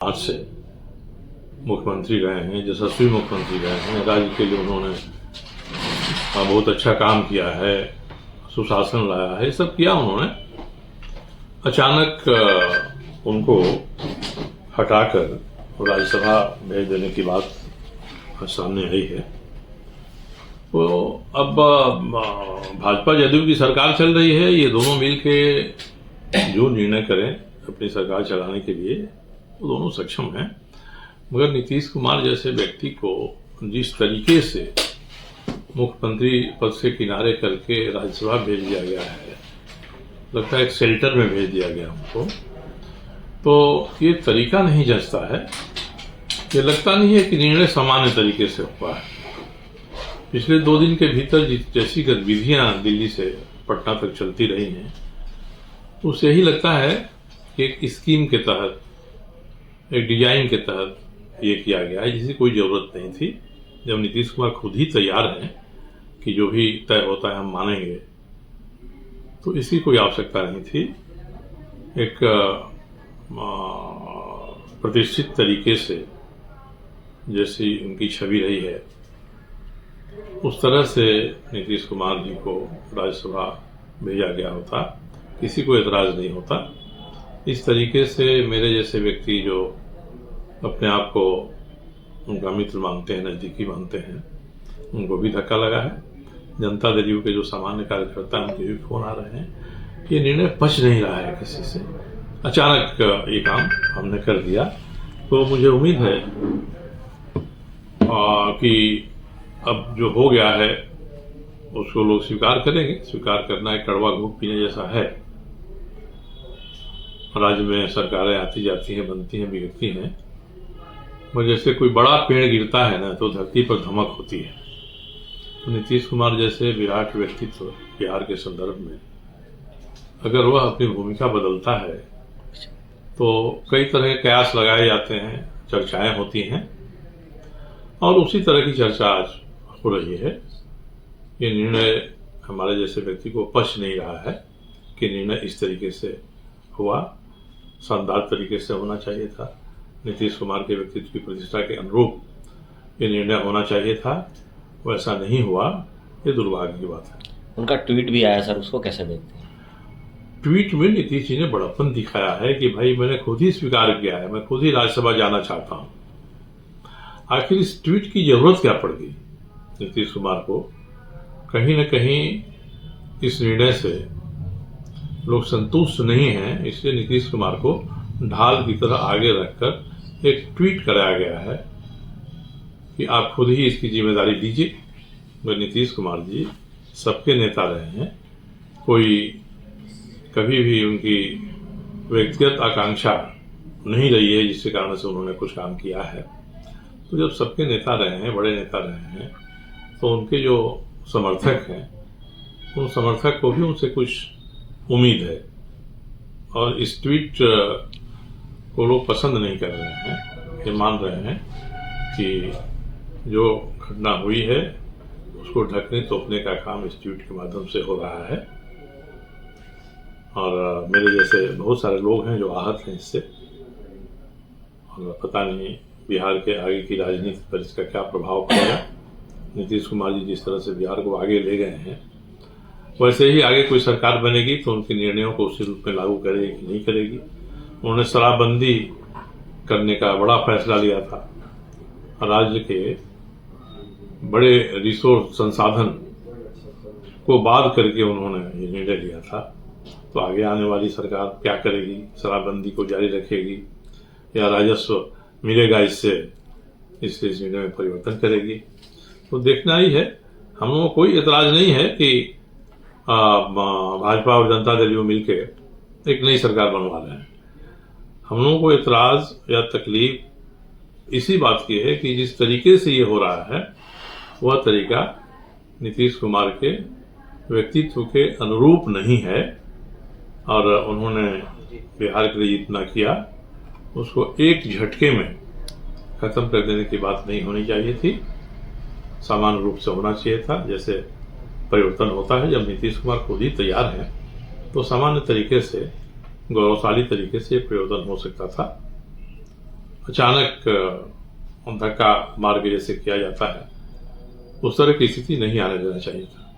आज से मुख्यमंत्री रहे हैं, यशस्वी मुख्यमंत्री रहे हैं। राज्य के लिए उन्होंने बहुत अच्छा काम किया है, सुशासन लाया है, सब किया उन्होंने। अचानक उनको हटाकर राज्यसभा भेज देने की बात सामने आई है। तो अब भाजपा जदयू की सरकार चल रही है, ये दोनों मिलके जो निर्णय करें अपनी सरकार चलाने के लिए वो दोनों सक्षम हैं। मगर नीतीश कुमार जैसे व्यक्ति को जिस तरीके से मुख्यमंत्री पद से किनारे करके राज्यसभा भेज दिया गया है, लगता है एक शेल्टर में भेज दिया गया उनको, तो ये तरीका नहीं जचता है। ये लगता नहीं है कि निर्णय सामान्य तरीके से हुआ है। पिछले 2 दिन के भीतर जैसी गतिविधियां दिल्ली से पटना तक चलती रही हैं, उससे यही लगता है कि एक स्कीम के तहत, एक डिजाइन के तहत ये किया गया है, जिसकी कोई जरूरत नहीं थी। जब नीतीश कुमार खुद ही तैयार हैं कि जो भी तय होता है हम मानेंगे, तो इसकी कोई आवश्यकता नहीं थी। एक प्रतिष्ठित तरीके से जैसी उनकी छवि रही है, उस तरह से नीतीश कुमार जी को राज्यसभा भेजा गया होता, किसी को एतराज नहीं होता। इस तरीके से मेरे जैसे व्यक्ति जो अपने आप को उनका मित्र मानते हैं, नजदीकी मानते हैं, उनको भी धक्का लगा है। जनता दल के जो सामान्य कार्यकर्ता हैं उनके भी फोन आ रहे हैं। ये निर्णय पच नहीं रहा है किसी से। अचानक ये काम हमने कर दिया, तो मुझे उम्मीद है कि अब जो हो गया है उसको लोग स्वीकार करेंगे। स्वीकार करना एक कड़वा घूंट पीने जैसा है। राज्य में सरकारें आती जाती हैं, बनती हैं, बिगड़ती हैं, मगर जैसे कोई बड़ा पेड़ गिरता है ना, तो धरती पर धमक होती है। तो नीतीश कुमार जैसे विराट व्यक्तित्व बिहार के संदर्भ में अगर वह अपनी भूमिका बदलता है, तो कई तरह के कयास लगाए जाते हैं, चर्चाएं होती हैं, और उसी तरह की चर्चा आज हो रही है। ये निर्णय हमारे जैसे व्यक्ति को पच नहीं रहा है कि निर्णय इस तरीके से हुआ। शानदार तरीके से होना चाहिए था। नीतीश कुमार के व्यक्तित्व की प्रतिष्ठा के अनुरूप ये निर्णय होना चाहिए था, वैसा नहीं हुआ। ये दुर्भाग्य की बात है। उनका ट्वीट भी आया सर, उसको कैसे देखते हैं? ट्वीट में नीतीश जी ने बड़प्पन दिखाया है कि भाई मैंने खुद ही स्वीकार किया है, मैं खुद ही राज्यसभा जाना चाहता हूं। आखिर इस ट्वीट की जरूरत क्या पड़ गई नीतीश कुमार को? कहीं न कहीं इस निर्णय से लोग संतुष्ट नहीं हैं, इसलिए नीतीश कुमार को ढाल की तरह आगे रखकर एक ट्वीट कराया गया है कि आप खुद ही इसकी जिम्मेदारी दीजिए। वह नीतीश कुमार जी सबके नेता रहे हैं, कोई कभी भी उनकी व्यक्तिगत आकांक्षा नहीं रही है जिसके कारण से उन्होंने कुछ काम किया है। तो जब सबके नेता रहे हैं, बड़े नेता रहे हैं, तो उनके जो समर्थक हैं, उन समर्थक को भी उनसे कुछ उम्मीद है। और इस ट्वीट को लोग पसंद नहीं कर रहे हैं। ये मान रहे हैं कि जो घटना हुई है उसको ढकने तोपने का काम इस ट्वीट के माध्यम से हो रहा है। और मेरे जैसे बहुत सारे लोग हैं जो आहत हैं इससे, और पता नहीं बिहार के आगे की राजनीति पर इसका क्या प्रभाव पड़ेगा। नीतीश कुमार जी जिस तरह से बिहार को आगे ले गए हैं, वैसे ही आगे कोई सरकार बनेगी तो उनके निर्णयों को उसी रूप में लागू करेगी कि नहीं करेगी। उन्होंने शराबबंदी करने का बड़ा फैसला लिया था। राज्य के बड़े रिसोर्स संसाधन को बाध करके उन्होंने ये निर्णय लिया था। तो आगे आने वाली सरकार क्या करेगी? शराबबंदी को जारी रखेगी या राजस्व मिलेगा इससे, इसलिए इस निर्णय में परिवर्तन करेगी? तो देखना ही है। हम लोगों को कोई एतराज नहीं है कि भाजपा और जनता दल मिलके एक नई सरकार बनवा रहे हैं। हम लोगों को एतराज या तकलीफ इसी बात की है कि जिस तरीके से ये हो रहा है, वह तरीका नीतीश कुमार के व्यक्तित्व के अनुरूप नहीं है। और उन्होंने बिहार के लिए जितना किया उसको एक झटके में खत्म कर देने की बात नहीं होनी चाहिए थी। सामान्य रूप से होना चाहिए था। जैसे परिवर्तन होता है जब नीतीश कुमार खुद ही तैयार है, तो सामान्य तरीके से, गौरवशाली तरीके से परिवर्तन हो सकता था। अचानक धक्का मार के जैसे किया जाता है, उस तरह की स्थिति नहीं आने देना चाहिए था।